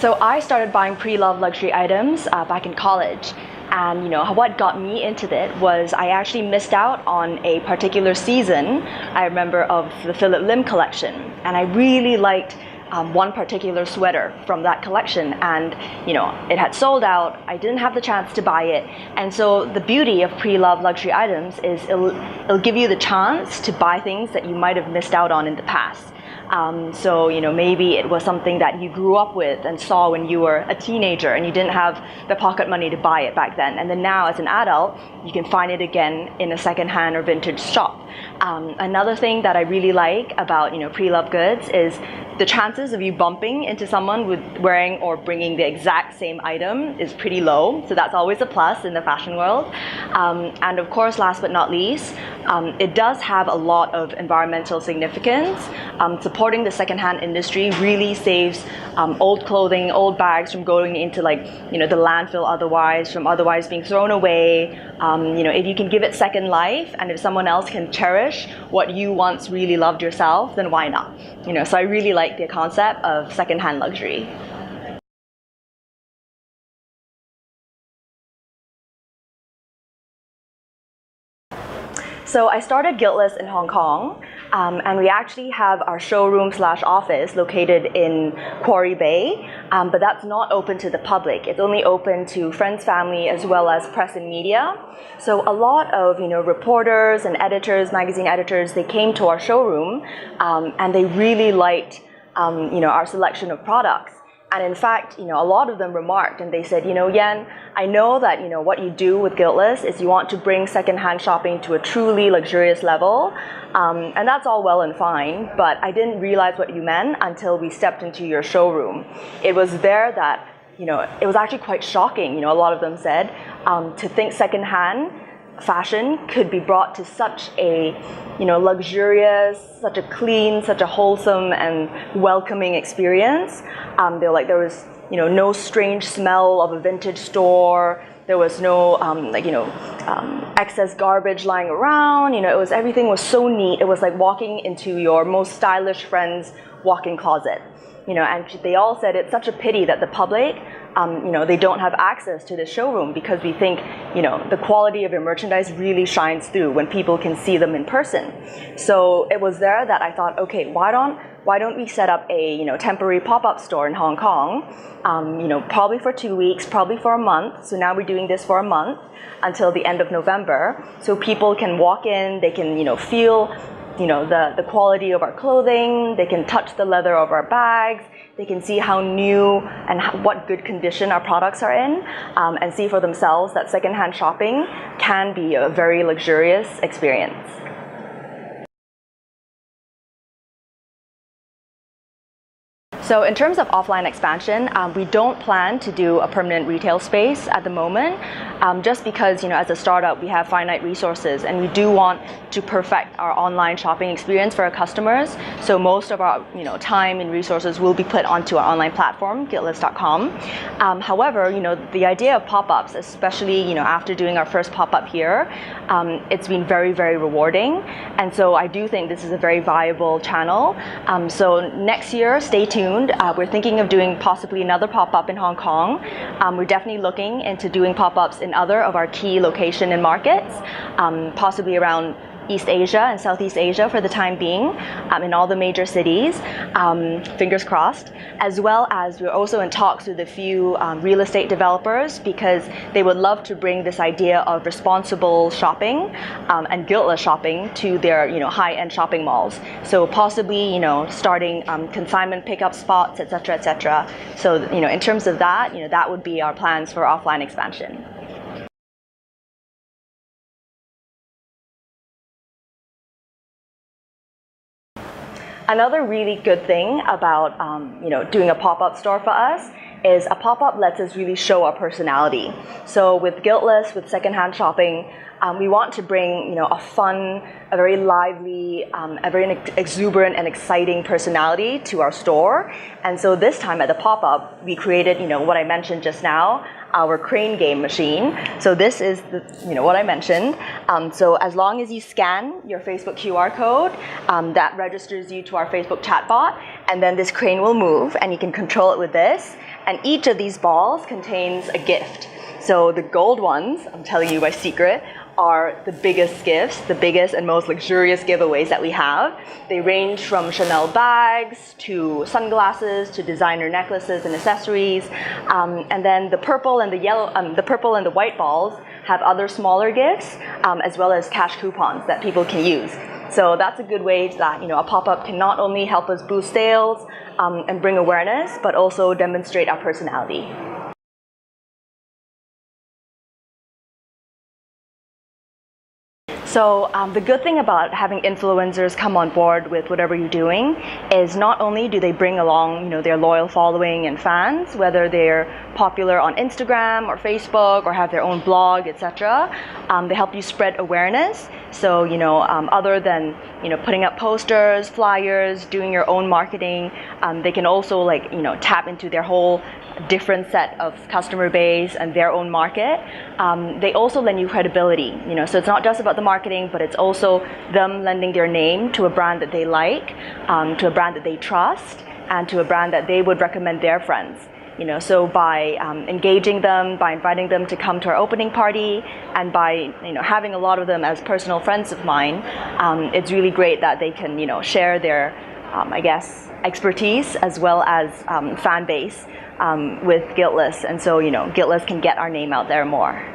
So I started buying pre-loved luxury items back in college. And what got me into it was I actually missed out on a particular season, I remember, of the Phillip Lim collection. And I really liked one particular sweater from that collection, and it had sold out. I didn't have the chance to buy it. And so the beauty of pre-loved luxury items is it'll give you the chance to buy things that you might have missed out on in the past. So maybe it was something that you grew up with and saw when you were a teenager and you didn't have the pocket money to buy it back then, and then now as an adult you can find it again in a secondhand or vintage shop. Another thing that I really like about pre-loved goods is the chances of you bumping into someone with wearing or bringing the exact same item is pretty low, so that's always a plus in the fashion world. And of course, last but not least, it does have a lot of environmental significance. Supporting the secondhand industry really saves old clothing, old bags from going into the landfill from otherwise being thrown away. If you can give it second life, and if someone else can cherish what you once really loved yourself, then why not? So I really like the concept of secondhand luxury. So I started Guiltless in Hong Kong, and we actually have our showroom/office located in Quarry Bay, but that's not open to the public. It's only open to friends, family, as well as press and media. So a lot of reporters and editors, magazine editors, they came to our showroom, and they really liked our selection of products. And in fact, a lot of them remarked, and they said, Yen, I know that what you do with Guiltless is you want to bring secondhand shopping to a truly luxurious level, and that's all well and fine, but I didn't realize what you meant until we stepped into your showroom. It was there that it was actually quite shocking. A lot of them said to think secondhand fashion could be brought to such a luxurious, such a clean, such a wholesome and welcoming experience. They were like, there was no strange smell of a vintage store. There was no excess garbage lying around. Everything was so neat. It was like walking into your most stylish friend's walk-in closet. And they all said it's such a pity that the public, they don't have access to the showroom, because we think, the quality of your merchandise really shines through when people can see them in person. So it was there that I thought, okay, why don't we set up a temporary pop-up store in Hong Kong, probably for 2 weeks, probably for a month. So now we're doing this for a month until the end of November, so people can walk in, they can feel the quality of our clothing, they can touch the leather of our bags, they can see how new and what good condition our products are in, and see for themselves that secondhand shopping can be a very luxurious experience. So in terms of offline expansion, we don't plan to do a permanent retail space at the moment, just because as a startup we have finite resources, and we do want to perfect our online shopping experience for our customers. So most of our time and resources will be put onto our online platform, guiltless.com. However, the idea of pop-ups, especially after doing our first pop-up here, it's been very, very rewarding, and so I do think this is a very viable channel. So next year, stay tuned. We're thinking of doing possibly another pop-up in Hong Kong. We're definitely looking into doing pop-ups in other of our key location and markets, possibly around East Asia and Southeast Asia for the time being, in all the major cities, fingers crossed, as well as we're also in talks with a few real estate developers, because they would love to bring this idea of responsible shopping and guiltless shopping to their high-end shopping malls. So possibly starting consignment pickup spots, etc., etc. So in terms of that, that would be our plans for offline expansion. Another really good thing about doing a pop-up store for us is a pop-up lets us really show our personality. So with Guiltless, with secondhand shopping, we want to bring a fun, a very lively, a very exuberant and exciting personality to our store. And so this time at the pop-up, we created what I mentioned just now, our crane game machine. So this is what I mentioned. So as long as you scan your Facebook QR code, that registers you to our Facebook chatbot, and then this crane will move, and you can control it with this. and each of these balls contains a gift. So the gold ones, I'm telling you my secret, are the biggest gifts, the biggest and most luxurious giveaways that we have. They range from Chanel bags to sunglasses to designer necklaces and accessories. And then the purple and the yellow, the purple and the white balls have other smaller gifts, as well as cash coupons that people can use. So that's a good way that a pop-up can not only help us boost sales and bring awareness, but also demonstrate our personality. So the good thing about having influencers come on board with whatever you're doing is not only do they bring along their loyal following and fans, whether they're popular on Instagram or Facebook or have their own blog, etc. They help you spread awareness. So other than putting up posters, flyers, doing your own marketing, they can also tap into their whole different set of customer base and their own market. They also lend you credibility, so it's not just about the marketing, but it's also them lending their name to a brand that they like, to a brand that they trust, and to a brand that they would recommend their friends. So by engaging them, by inviting them to come to our opening party, and by having a lot of them as personal friends of mine, it's really great that they can share their expertise as well as fan base with Guiltless, and so Guiltless can get our name out there more.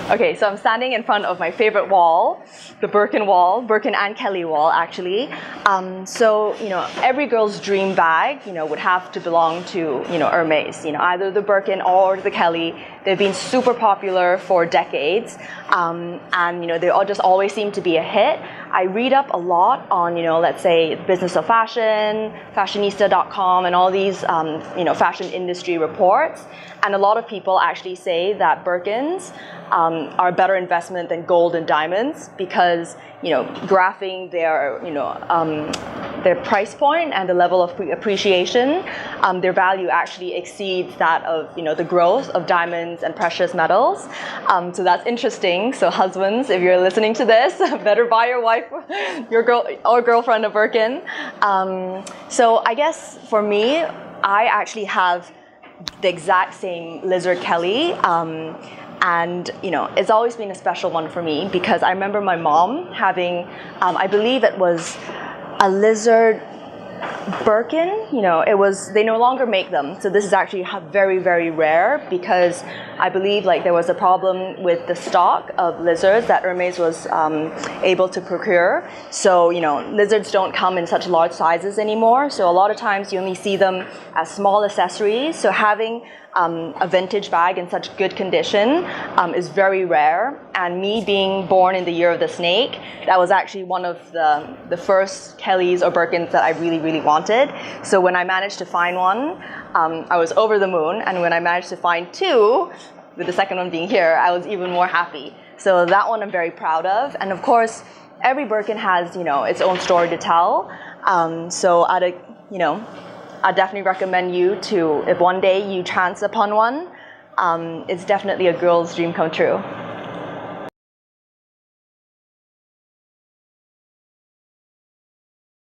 Okay, so I'm standing in front of my favorite wall, the Birkin and Kelly wall, actually. So every girl's dream bag, would have to belong to Hermes. Either the Birkin or the Kelly. They've been super popular for decades, and they all just always seem to be a hit. I read up a lot on let's say Business of Fashion, Fashionista.com, and all these fashion industry reports. And a lot of people actually say that Birkins are a better investment than gold and diamonds because graphing their price point and the level of appreciation, their value actually exceeds that of the growth of diamonds and precious metals. So that's interesting. So husbands, if you're listening to this, better buy your wife, your girlfriend a Birkin. So I guess for me, I actually have the exact same Lizard Kelly. And it's always been a special one for me because I remember my mom having, I believe it was a lizard Birkin. They no longer make them, so this is actually very, very rare because I believe there was a problem with the stock of lizards that Hermes was able to procure. So lizards don't come in such large sizes anymore, so a lot of times you only see them as small accessories. So having a vintage bag in such good condition is very rare. And me being born in the year of the snake, that was actually one of the first Kellys or Birkins that I really, really wanted. So when I managed to find one, I was over the moon. And when I managed to find two, with the second one being here, I was even more happy. So that one I'm very proud of. And of course, every Birkin has its own story to tell. So I definitely recommend you to, if one day you chance upon one, it's definitely a girl's dream come true.